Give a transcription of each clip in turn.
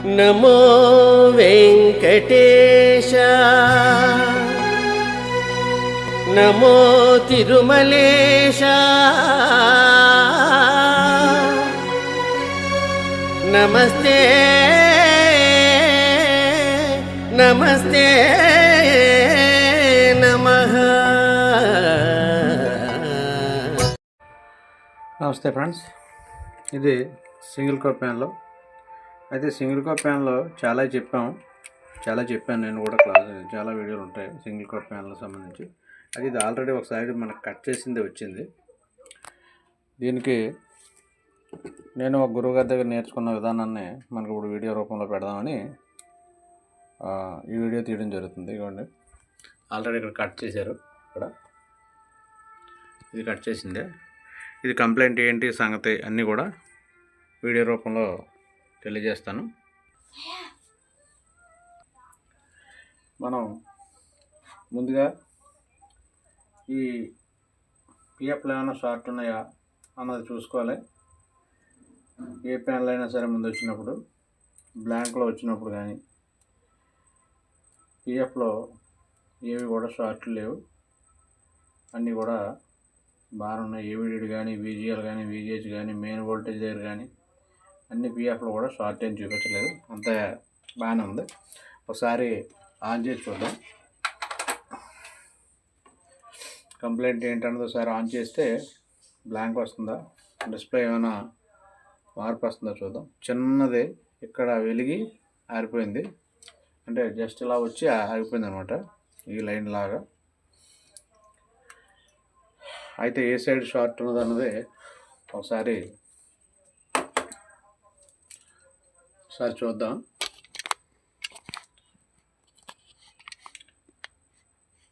నమో వెంకటేశ నమో తిరుమలేశ నమస్తే నమస్తే నమః. నమస్తే ఫ్రెండ్స్, ఇది సింగిల్ కప్ ప్యాన్లో. అయితే సింగిల్ కప్ ప్యాన్లో చాలా చెప్పాను నేను కూడా. చాలా వీడియోలు ఉంటాయి సింగిల్ కప్ ప్యాన్లకు సంబంధించి. అది ఇది ఆల్రెడీ ఒకసారి మనకు కట్ చేసింది వచ్చింది. దీనికి నేను ఒక గురువుగారి దగ్గర నేర్చుకున్న విధానాన్ని మనకు ఇప్పుడు వీడియో రూపంలో పెడదామని ఈ వీడియో తీయడం జరుగుతుంది. ఇవ్వండి, ఆల్రెడీ ఇక్కడ కట్ చేశారు. ఇక్కడ ఇది కట్ చేసిందే. ఇది కంప్లైంట్ ఏంటి సంగతి అన్నీ కూడా వీడియో రూపంలో తెలియజేస్తాను. మనం ముందుగా ఈ పిఎఫ్లో ఏమైనా షార్ట్ ఉన్నాయా అన్నది చూసుకోవాలి. ఏ ప్యాన్లో అయినా సరే ముందు వచ్చినప్పుడు, బ్లాంక్లో వచ్చినప్పుడు కానీ పిఎఫ్లో ఏవి కూడా షార్ట్లు లేవు, అన్నీ కూడా బాగా ఉన్నాయి. ఏవిడి కానీ, విజిఎల్ కానీ, విజిహెచ్ కానీ, మెయిన్ వోల్టేజ్ దగ్గర కానీ అన్ని పిఎఫ్లో కూడా షార్ట్ ఏం చూపించలేదు, అంతా బాగానే ఉంది. ఒకసారి ఆన్ చేసి చూద్దాం. కంప్లైంట్ ఏంటన్నది ఒకసారి ఆన్ చేస్తే బ్లాంక్ వస్తుందా, డిస్ప్లే ఏమైనా మార్పు వస్తుందో చూద్దాం. చిన్నది ఇక్కడ వెలిగి ఆరిపోయింది, అంటే జస్ట్ ఇలా వచ్చి ఆగిపోయింది అనమాట, ఈ లైన్ లాగా. అయితే ఏ సైడ్ షార్ట్ ఉన్నది అన్నది ఒకసారి చూద్దాం.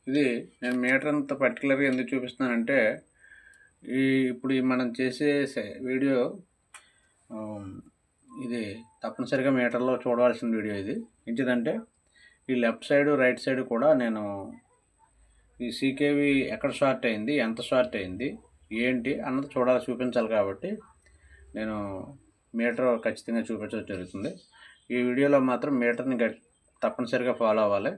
ఇది నేను మీటర్ అంత పర్టికులర్గా ఎందుకు చూపిస్తున్నానంటే, ఇప్పుడు మనం చేసే వీడియో ఇది తప్పనిసరిగా మీటర్లో చూడవలసిన వీడియో. ఇది ఏంటిదంటే, ఈ లెఫ్ట్ సైడ్ రైట్ సైడ్ కూడా నేను ఈ సీకేవి ఎక్కడ షార్ట్ అయింది, ఎంత షార్ట్ అయింది, ఏంటి అన్నది చూపించాలి. కాబట్టి నేను మీటర్ ఖచ్చితంగా చూపించడం జరుగుతుంది. ఈ వీడియోలో మాత్రం మీటర్ని తప్పనిసరిగా ఫాలో అవ్వాలి.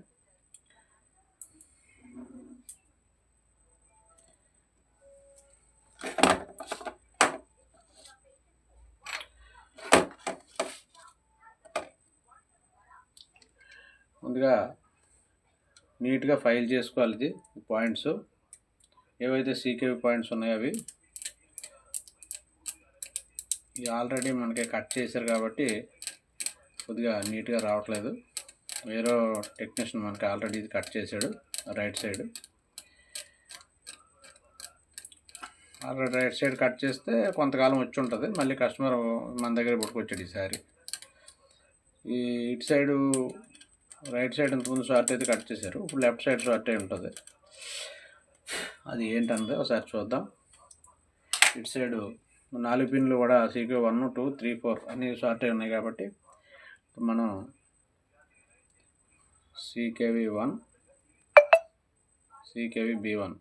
ముందుగా నీట్గా ఫైల్ చేసుకోవాలి. ఇది పాయింట్స్ ఏవైతే సీకేవి పాయింట్స్ ఉన్నాయో అవి ఆల్రెడీ మనకి కట్ చేశారు కాబట్టి కొద్దిగా నీట్గా రావట్లేదు. వేరే టెక్నీషియన్ మనకి ఆల్రెడీ ఇది కట్ చేశాడు. రైట్ సైడ్ కట్ చేస్తే కొంతకాలం వచ్చి ఉంటుంది, మళ్ళీ కస్టమర్ మన దగ్గర పట్టుకొచ్చాడు ఈసారి. ఈ ఇటు సైడు రైట్ సైడ్ ఇంతకుముందు షార్ట్ అయితే కట్ చేశారు, ఇప్పుడు లెఫ్ట్ సైడ్ షార్ట్ అయి ఉంటుంది. అది ఏంటన్నది ఒకసారి చూద్దాం. ఇటు సైడు 4 పిన్లు కూడా సీకే 1, 2, 3, 4 అన్నీ షార్ట్ అయి ఉన్నాయి కాబట్టి మనం సీకేవి 1, సీకేవి B1,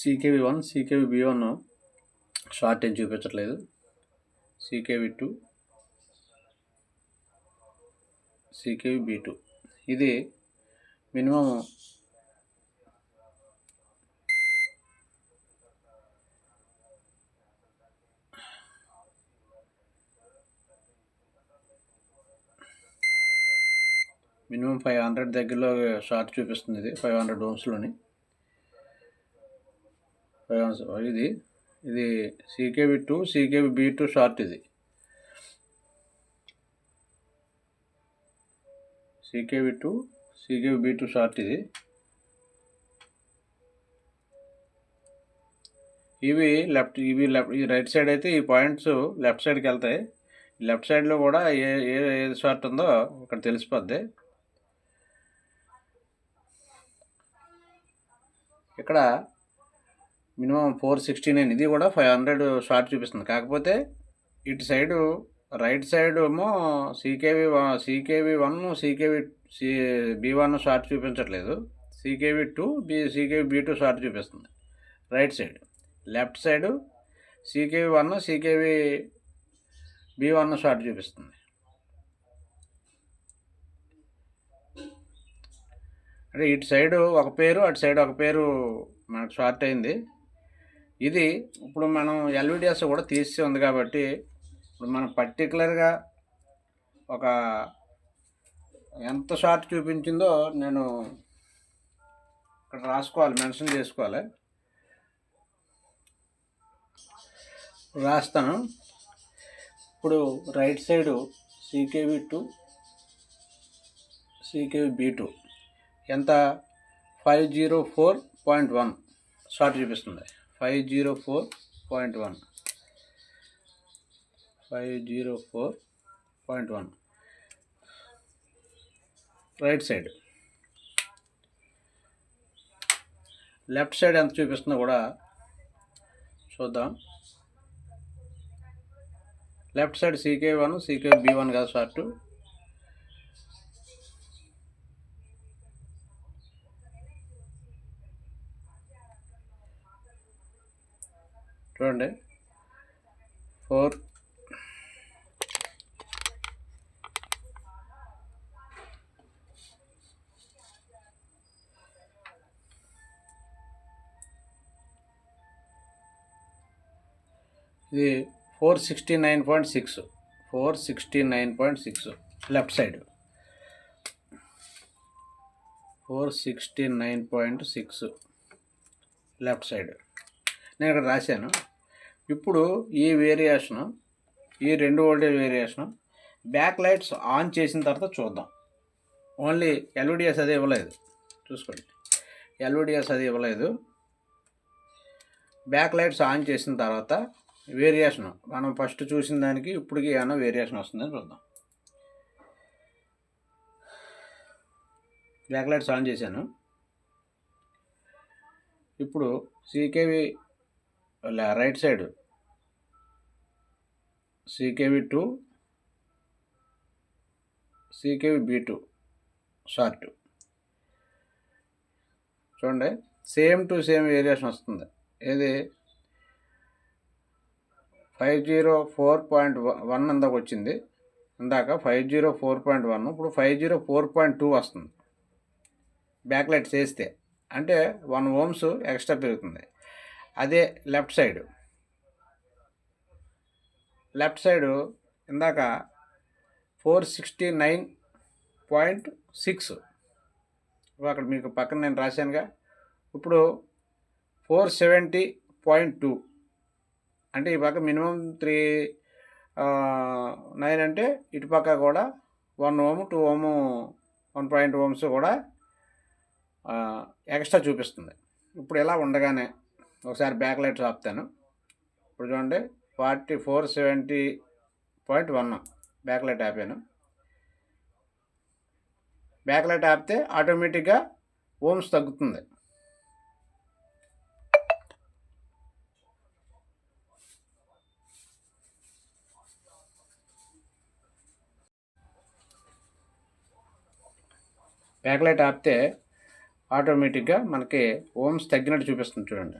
సీకేవి B1 షార్ట్ ఏం చూపించట్లేదు. సీకేవి 2, సీకేవి B2 ఇది మినిమం మినిమం 500 దగ్గరలో షార్ట్ చూపిస్తుంది. ఇది 500 ohmsలోని. ఇది సీకేవి 2, సీకేవి B2 షార్ట్. ఇది సీకేవి 2, సీకేవి B2 షార్ట్. ఇవి లెఫ్ట్ ఈ రైట్ సైడ్ అయితే ఈ పాయింట్స్ లెఫ్ట్ సైడ్కి వెళ్తాయి. లెఫ్ట్ సైడ్లో కూడా ఏది షార్ట్ ఉందో ఇక్కడ తెలిసిపోద్ది. ఇక్కడ మినిమం 469, ఇది కూడా 500 షార్ట్ చూపిస్తుంది. కాకపోతే ఇటు సైడు రైట్ సైడ్ ఏమో సీకేవి 1, సీకేవి B1 షార్ట్ చూపించట్లేదు. సీకేవి 2, సీకేవి B2 షార్ట్ చూపిస్తుంది right side. Left side CKV 1, CKV B1 short చూపిస్తుంది. అంటే ఇటు సైడు ఒక పేరు, అటు సైడ్ ఒక పేరు మనకు షార్ట్ అయింది. ఇది ఇప్పుడు మనం ఎల్విడిఎస్ కూడా తీసి ఉంది కాబట్టి ఇప్పుడు మనం పర్టికులర్గా ఒక ఎంత షార్ట్ చూపించిందో నేను ఇక్కడ రాసుకోవాలి, మెన్షన్ చేసుకోవాలి. రాస్తాను. ఇప్పుడు రైట్ సైడు CKV2 CKV-B2 ఎంత 504.1 షార్ట్ చూపిస్తుంది. 504.1 రైట్ సైడ్. లెఫ్ట్ సైడ్ ఎంత చూపిస్తుందో కూడా చూద్దాం. లెఫ్ట్ సైడ్ CKV1 CKV-B1 కదా షార్ట్. చూడండి 4 ఇది 469.6 లెఫ్ట్ సైడ్ 469.6 లెఫ్ట్ సైడ్ నేను ఇక్కడ రాశాను. ఇప్పుడు ఈ వేరియేషను, ఈ 2 voltage variation back lights on చేసిన తర్వాత చూద్దాం. ఓన్లీ ఎల్విడిఎస్ అది ఇవ్వలేదు, చూసుకోండి. ఎల్విడిఎస్ అది ఇవ్వలేదు. బ్యాక్ లైట్స్ ఆన్ చేసిన తర్వాత వేరియేషన్ మనం ఫస్ట్ చూసిన దానికి ఇప్పటికి ఏమైనా వేరియేషన్ వస్తుందని చూద్దాం. బ్యాక్ లైట్స్ ఆన్ చేశాను. ఇప్పుడు CKV right side CKV2 CKV-B2 short చూడండి. సేమ్ టు సేమ్ వేరియేషన్ వస్తుంది. ఇది 504.1 ఇందాక వచ్చింది. ఇందాక 504.1, ఇప్పుడు 504.2 వస్తుంది. బ్యాక్ లైట్స్ వేస్తే అంటే 1 ohms ఎక్స్ట్రా పెరుగుతుంది. అదే లెఫ్ట్ సైడు ఇందాక 469.6 అక్కడ మీకు పక్కన నేను రాశానుగా. ఇప్పుడు 470.2 అంటే ఈ పక్క మినిమం 3.9 అంటే ఇటు పక్క కూడా 1 ohm 2 ohm 1.2 ohms కూడా ఎక్స్ట్రా చూపిస్తుంది. ఇప్పుడు ఇలా ఉండగానే ఒకసారి బ్యాక్ లైట్స్ ఆపుతాను. ఇప్పుడు చూడండి 470.1 బ్యాక్ లైట్ ఆపాను. బ్యాక్ లైట్ ఆపితే ఆటోమేటిక్గా ఓమ్స్ తగ్గుతుంది. బ్యాక్ లైట్ ఆపితే ఆటోమేటిక్గా మనకి ఓమ్స్ తగ్గినట్టు చూపిస్తుంది. చూడండి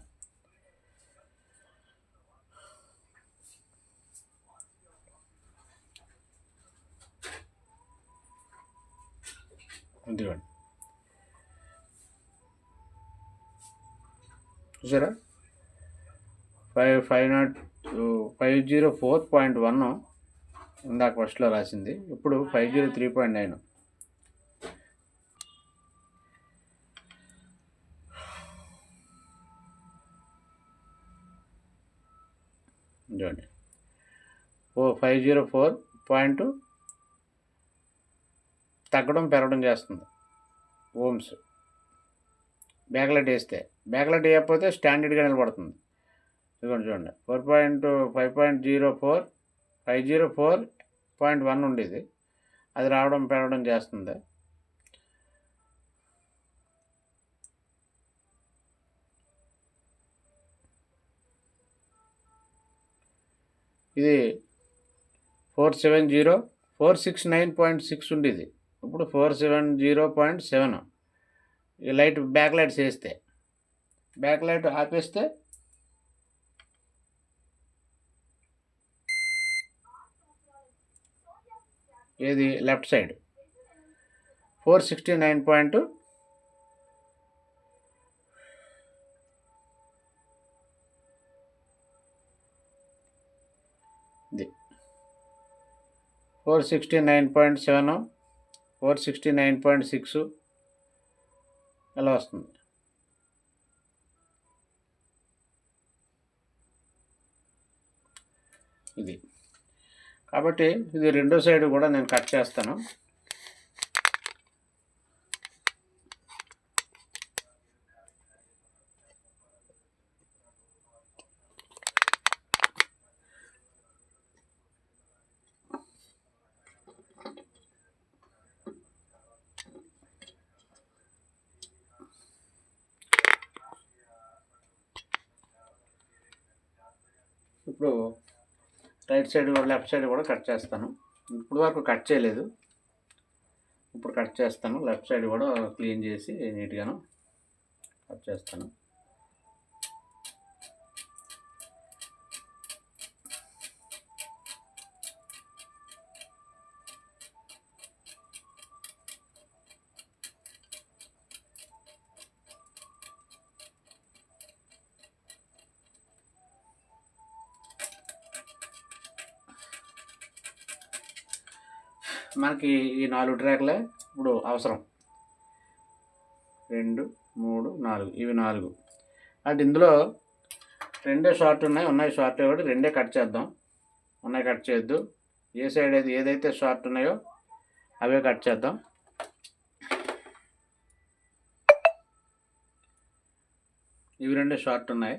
ఇదిగోండి, చూసారా 504.1 ఇందాక ఫస్ట్లో రాసింది, ఇప్పుడు 503.9. చూడండి 504 తగ్గడం పెరగడం చేస్తుంది ఓమ్స్. బ్యాక్ లైట్ వేస్తే, బ్యాక్ లైట్ వేయకపోతే స్టాండర్డ్గా నిలబడుతుంది. ఇదిగోండి చూడండి 504.1 ఉండేది, అది రావడం పెరగడం చేస్తుంది. ఇది 469.6 ఉండేది, ఇప్పుడు 470.7. ఈ లైట్ బ్యాక్ లైట్స్ వేస్తే, బ్యాక్ లైట్ ఆపేస్తే ఏది లెఫ్ట్ సైడ్ 469 పాయింట్ ఇది 469.7 469.6 ఇలా వస్తుంది. ఇది కాబట్టి ఇది రెండో సైడ్ కూడా నేను కట్ చేస్తాను. ఇప్పుడు రైట్ సైడ్ కూడా లెఫ్ట్ సైడ్ కూడా కట్ చేస్తాను. ఇప్పుడు వరకు కట్ చేయలేదు, ఇప్పుడు కట్ చేస్తాను. లెఫ్ట్ సైడ్ కూడా క్లీన్ చేసి నీట్గాను కట్ చేస్తాను. మనకి ఈ 4 ట్రాక్లే ఇప్పుడు అవసరం. 2, 3, 4 ఇవి 4. అంటే ఇందులో 2 షార్ట్ ఉన్నాయి షార్ట్ కాబట్టి 2 కట్ చేద్దాం. ఉన్నాయి కట్ చేయొద్దు. ఏ సైడ్ ఏదైతే షార్ట్ ఉన్నాయో అవే కట్ చేద్దాం. ఇవి 2 షార్ట్ ఉన్నాయి.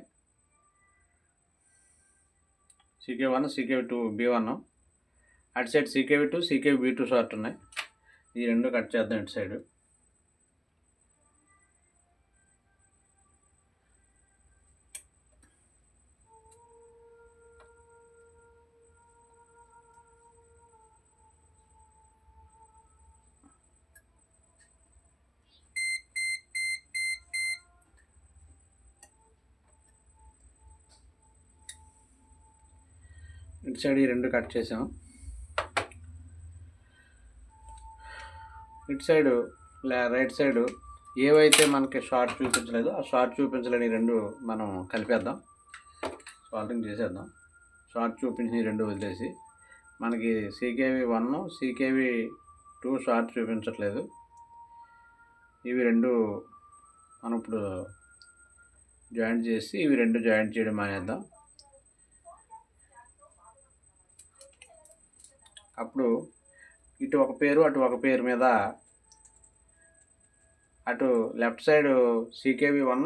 CK1 CK2 B1, అటు సైడ్ CKV2 CKV2 షార్ట్ ఉన్నాయి. ఈ 2 కట్ చేద్దాం. ఇటు సైడ్ ఈ 2 కట్ చేసాము. ఇటు సైడు రైట్ సైడు ఏవైతే మనకి షార్ట్ చూపించలేదో ఆ షార్ట్ చూపించలేని 2 మనం కలిపేద్దాం, సాల్టింగ్ చేసేద్దాం. షార్ట్ చూపించిన 2 వదిలేసి మనకి CKV1 CKV2 షార్ట్ చూపించట్లేదు. ఇవి 2 మనం ఇప్పుడు జాయింట్ చేసి ఇవి 2 జాయింట్ చేయడం మానేద్దాం. అప్పుడు ఇటు ఒక పేరు అటు ఒక పేరు మీద అటు left side CKV1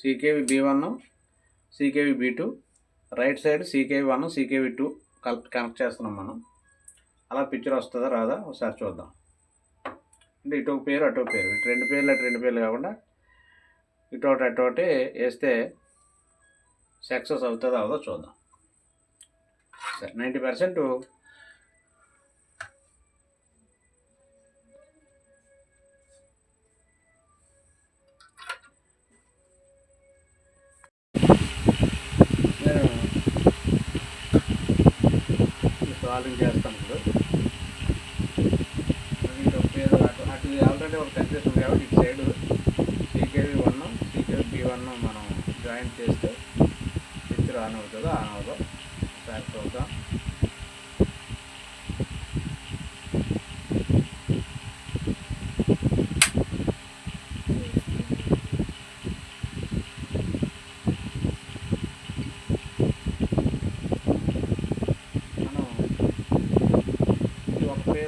CKVB1 CKVB2, right side CKV1 CKV2 connect చేస్తున్నాం మనం. అలా పిక్చర్ వస్తుందా రాదా ఒకసారి చూద్దాం. అంటే ఇటు ఒక పేరు అటు ఒక పేరు, ఇటు 2 పేర్లు అటు 2 పేర్లు కాకుండా ఇటు ఒకటి అటు ఒకటి వేస్తే సక్సెస్ అవుతుందా అవదో చూద్దాం. సరే 90% సాల్వింగ్ చేస్తాను. ఇప్పుడు పేరు అటు ఆల్రెడీ ఒక కన్ఫ్యూషన్ కాబట్టి ఇటు సైడ్ CKV1 CKVB1 మనం జాయింట్ చేస్తే పిక్చర్ ఆన్ అవుతుందో ఆన్ అవుతుందో ఒకసారి చూద్దాం.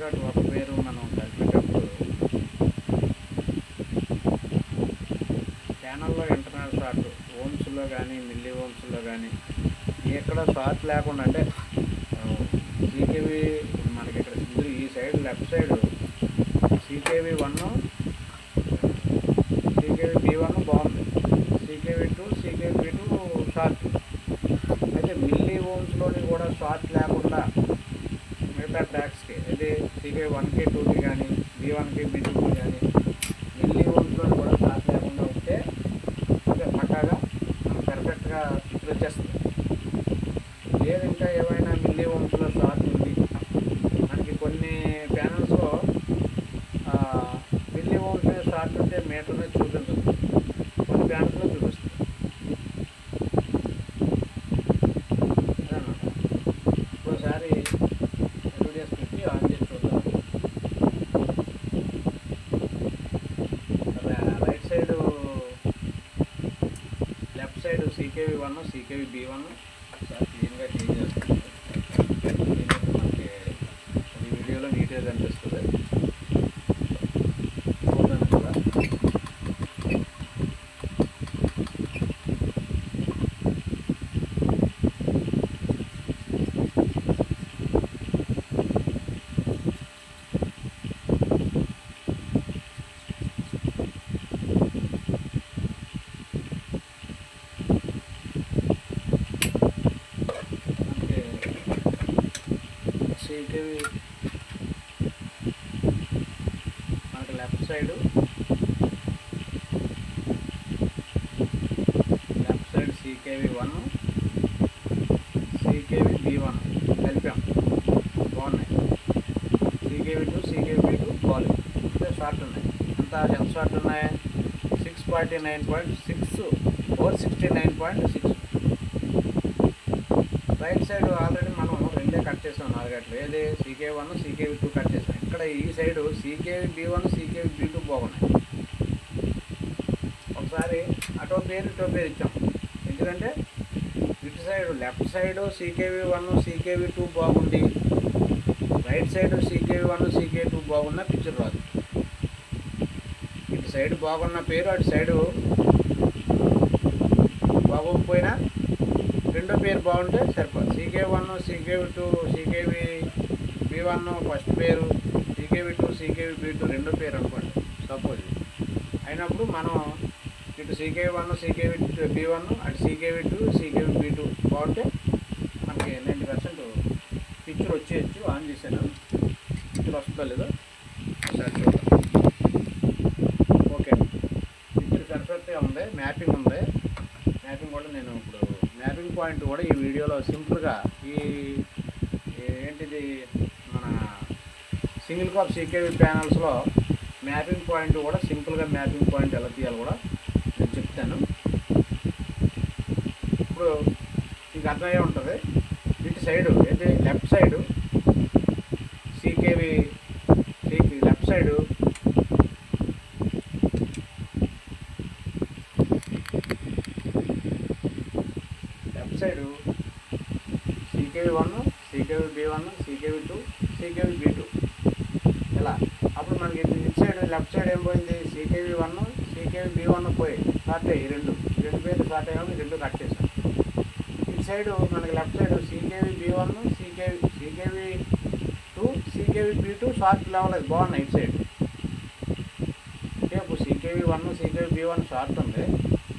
అటు ఒక పేరు మనం కలిపేటప్పుడు ఛానల్లో ఇంటర్నల్ షార్ట్ ఓమ్స్లో కానీ మిల్లీ ఓమ్స్లో కానీ ఎక్కడ షార్ట్ లేకుండా, అంటే CKV మనకి ఇక్కడ ఈ side left side CKV1 CKVB1 బాగుంది, CKV2 CKVB2 షార్ట్. అయితే మిల్లీ ఓమ్స్లోని కూడా షార్ట్ లేకుండా మిగతా ట్రాక్స్కి అయితే CKV1కి 2కి కానీ B1కి B2కి కానీ మిల్లీ ఓమ్స్లో కూడా షార్ట్ లేకుండా ఉంటే పక్కాగా పర్ఫెక్ట్గా పిక్చర్ వచ్చేస్తుంది. లేదు ఇంకా ఏమైనా మిల్లీ ఓమ్స్లో షార్ట్ ఉంది, మనకి ఒకసారి వీడియోస్ పెట్టి ఆన్ చేసి చూద్దాం. Right side left side CKV1 CKV-B1 ఒకసారి క్లీన్గా క్లీన్ చేస్తాను. మనకి ఈ వీడియోలో నీట్గా కనిపిస్తుంది. చూడండి కూడా CKV మనకి లెఫ్ట్ సైడ్ CKV1 CKV-B1 కలిపాం, బాగున్నాయి. CKV2 CKV-B2 బాగాలేదు. అంటే షార్ట్ ఉన్నాయి. ఎంత షార్ట్ ఉన్నాయి? 649.6 ఓవర్ 69.6. రైట్ సైడ్ ఆల్రెడీ మనం రెండే కట్ చేసాం, 4 గంటలు. ఏది CKV1 CKV2 కట్ చేసాం. ఇక్కడ ఈ సైడు CKV-B1 CKV-B2 బాగున్నాయి. ఒకసారి అటో పేరు ఇటో పేరు ఇచ్చాం. ఎందుకంటే ఇటు side left side CKV1 CKV2 బాగుంది, రైట్ సైడ్ CKV1 CKV2 బాగున్న పిక్చర్ రాదు. ఇటు సైడ్ బాగున్న పేరు అటు సైడు బాగోకపోయినా రెండో పేరు బాగుంటే సరిపోదు. CKV1 CKV2 CKV-B1 ఫస్ట్ పేరు, CKV2 CKV-B2 రెండో పేరు అనుకోండి సపోజ్. అయినప్పుడు మనం ఇటు CKV1 CKV-B1 అటు CKV2 CKV-B2 బాగుంటే మనకి 90% పిక్చర్ వచ్చేయచ్చు. ఆన్ చేశాను, పిక్చర్ వస్తుందో లేదో ఒకసారి చూద్దాం. ఓకే, పిక్చర్ పర్ఫెక్ట్గా ఉంది, మ్యాపింగ్ ఉంది. మ్యాపింగ్ కూడా నేను ఇప్పుడు మ్యాపింగ్ పాయింట్ కూడా ఈ వీడియోలో సింపుల్గా ఏంటిది మన సింగిల్ కాప్ CKV ప్యానల్స్లో మ్యాపింగ్ పాయింట్ కూడా సింపుల్గా మ్యాపింగ్ పాయింట్ ఎలా తీయాలి కూడా నేను చెప్తాను. ఇప్పుడు మీకు అర్థమయ్యే ఉంటుంది. ఇటు సైడు ఏంటి left side left side CKV1 CKV-B1 CKV2 CKV-B2 ఇలా. అప్పుడు మనకి ఇటు సైడ్ లెఫ్ట్ సైడ్ ఏం పోయింది? CKV1 CKV-B1 పోయి షార్ట్ అయ్యి రెండు పేర్లు షార్ట్ అయ్యాము, రెండు కట్ చేసాం. ఇటు సైడ్ మనకి left side CKV-B1 CKV-2 CKV-B2 short level బాగున్నాయి. ఇటు సైడ్ ఇప్పుడు CKV1 CKV-B1 షార్ట్ ఉంది,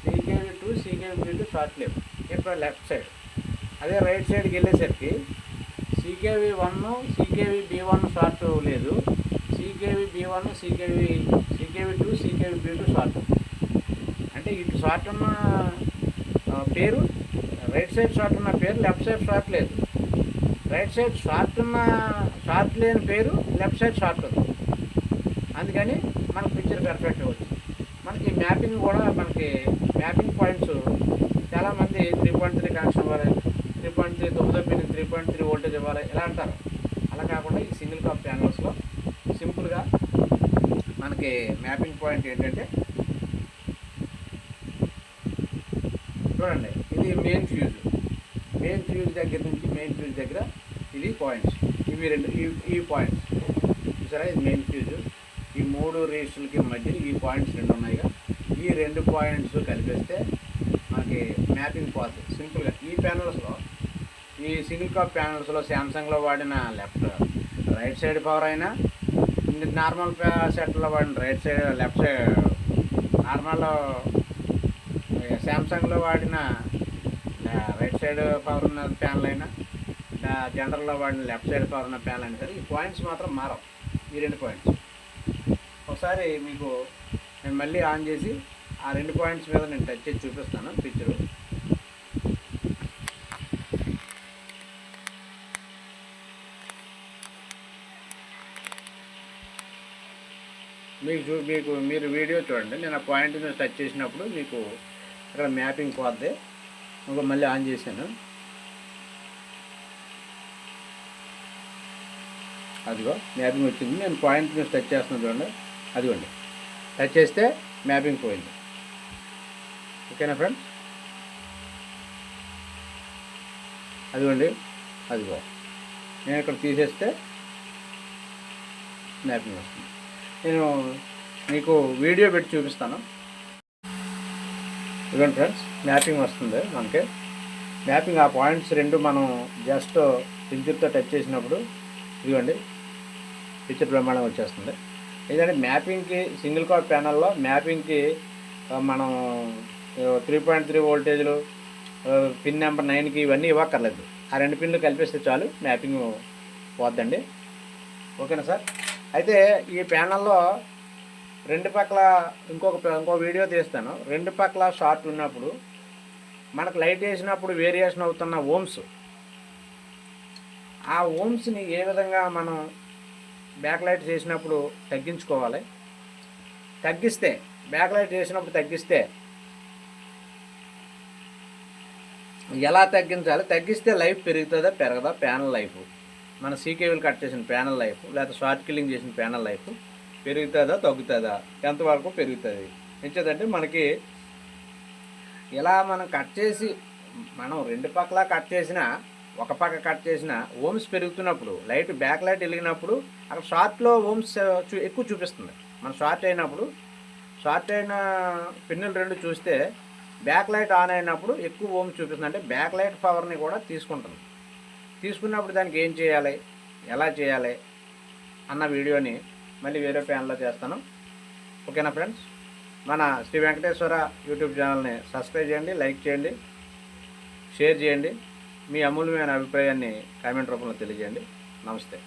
CKV2 CKV-B2 షార్ట్ లేవు. ఇప్పుడు లెఫ్ట్ సైడ్ అదే రైట్ సైడ్కి వెళ్ళేసరికి CKV1 CKV-B1 షార్ట్ లేదు, CKV-B1 CKV-2 CKV-B2 షార్ట్. అంటే ఇటు షార్ట్ ఉన్న పేరు రైట్ సైడ్ షార్ట్ ఉన్న పేరు లెఫ్ట్ సైడ్ షార్ట్ లేదు, రైట్ సైడ్ షార్ట్ లేని పేరు లెఫ్ట్ సైడ్ షార్ట్ ఉంది. అందుకని మనకు పిక్చర్ పర్ఫెక్ట్ వచ్చింది. మనకి మ్యాపింగ్ కూడా మనకి మ్యాపింగ్ పాయింట్స్ చాలామంది 3.3 కనెక్షన్ ఇవ్వాలి, 3.3 9 పిన్ 3.3 వోల్టేజ్ ఇవ్వాలి ఇలా అంటారు. అలా కాకుండా ఈ సింగిల్ కాప్ ప్యానల్స్లో సింపుల్గా మనకి మ్యాపింగ్ పాయింట్ ఏంటంటే చూడండి, ఇది మెయిన్ ఫ్యూజ్ దగ్గర నుంచి మెయిన్ ఫ్యూజ్ దగ్గర ఇది పాయింట్స్, ఇవి రెండు ఈ పాయింట్స్ చూసారా. ఇది మెయిన్ ఫ్యూజ్, ఈ 3 రేస్టులకి మధ్య ఈ పాయింట్స్ రెండు ఉన్నాయిగా, ఈ 2 పాయింట్స్ కలిపేస్తే మనకి మ్యాపింగ్ పాత్ సింపుల్గా. ఈ ప్యానల్స్లో ఈ సింగిల్ కాప్ ప్యానల్స్లో శాంసంగ్లో వాడిన రైట్ సైడ్ పవర్ అయినా, నార్మల్ సెట్లో వాడిన లెఫ్ట్ సైడ్ నార్మల్ శాంసంగ్లో వాడిన రైట్ సైడ్ పవర్ ఉన్న ప్యానల్ అయినా, జనరల్లో వాడిన లెఫ్ట్ సైడ్ పవర్ ఉన్న ప్యానల్ అయినా సరే ఈ పాయింట్స్ మాత్రం మారవు. ఈ 2 పాయింట్స్ ఒకసారి మీకు నేను మళ్ళీ ఆన్ చేసి ఆ 2 పాయింట్స్ మీద నేను టచ్ చేసి చూపిస్తాను పిక్చరు. మీరు వీడియో చూడండి. నేను ఆ పాయింట్ మీద టచ్ చేసినప్పుడు మీకు అక్కడ మ్యాపింగ్ పోద్ది. ఇంకా మళ్ళీ ఆన్ చేశాను. అదిగో మ్యాపింగ్ వచ్చింది. నేను పాయింట్ మీద టచ్ చేస్తున్నాను చూడండి, అదిగోండి టచ్ చేస్తే మ్యాపింగ్ పోయింది. ఓకేనా ఫ్రెండ్స్, అదిగోండి అదిగో నేను ఇక్కడ తీసేస్తే మ్యాపింగ్ వస్తుంది. నేను మీకు వీడియో పెట్టి చూపిస్తాను. ఇదిగోండి ఫ్రెండ్స్, మ్యాపింగ్ వస్తుంది మనకి. మ్యాపింగ్ ఆ పాయింట్స్ రెండు మనం జస్ట్ పించర్తో టచ్ చేసినప్పుడు ఇదిగోండి పిక్చర్ బ్రహ్మాండం వచ్చేస్తుంది. ఎందుకంటే మ్యాపింగ్కి సింగిల్ కోర్ ప్యానల్లో మ్యాపింగ్కి మనం 3.3 వోల్టేజ్లు, పిన్ నెంబర్ 9కి ఇవన్నీ ఇవ్వక్కర్లేదు. ఆ 2 పిన్లు కలిపేస్తే చాలు, మ్యాపింగ్ పోద్దండి. ఓకేనా సార్. అయితే ఈ ప్యానల్లో రెండు పక్కల ఇంకో వీడియో తీస్తాను. రెండు పక్కల షార్ట్ ఉన్నప్పుడు మనకు లైట్ వేసినప్పుడు వేరియేషన్ అవుతున్న ఓమ్స్, ఆ ఓమ్స్ని ఏ విధంగా మనం బ్యాక్ లైట్ చేసినప్పుడు తగ్గించుకోవాలి, తగ్గిస్తే బ్యాక్ లైట్ చేసినప్పుడు తగ్గిస్తే ఎలా తగ్గించాలి, తగ్గిస్తే లైఫ్ పెరుగుతుందా పెరగదా, ప్యానల్ లైఫ్ మన సీకేబుల్ కట్ చేసిన ప్యానల్ లైఫ్ లేకపోతే షార్ట్ కిల్లింగ్ చేసిన ప్యానల్ లైఫ్ పెరుగుతుందా తగ్గుతుందా, ఎంతవరకు పెరుగుతుంది ఎంచేదంటే మనకి ఇలా మనం కట్ చేసి మనం రెండు పక్కల కట్ చేసినా ఒక పక్క కట్ చేసిన ఓమ్స్ పెరుగుతున్నప్పుడు లైట్ బ్యాక్ లైట్ వెలిగినప్పుడు అక్కడ షార్ట్లో ఓమ్స్ ఎక్కువ చూపిస్తుంది. మన షార్ట్ అయిన పిన్నులు రెండు చూస్తే బ్యాక్ లైట్ ఆన్ అయినప్పుడు ఎక్కువ ఓమ్స్ చూపిస్తుంది. అంటే బ్యాక్ లైట్ పవర్ని కూడా తీసుకుంటుంది. తీసుకున్నప్పుడు దానికి ఏం చేయాలి, ఎలా చేయాలి అన్న వీడియోని మళ్ళీ వేరే ప్యానల్లో చేస్తాను. ఓకేనా ఫ్రెండ్స్, మన శ్రీ వెంకటేశ్వర యూట్యూబ్ ఛానల్ని సబ్స్క్రైబ్ చేయండి, లైక్ చేయండి, షేర్ చేయండి. మీ అమూల్యమైన అభిప్రాయాన్ని కామెంట్ రూపంలో తెలియజేయండి. నమస్తే.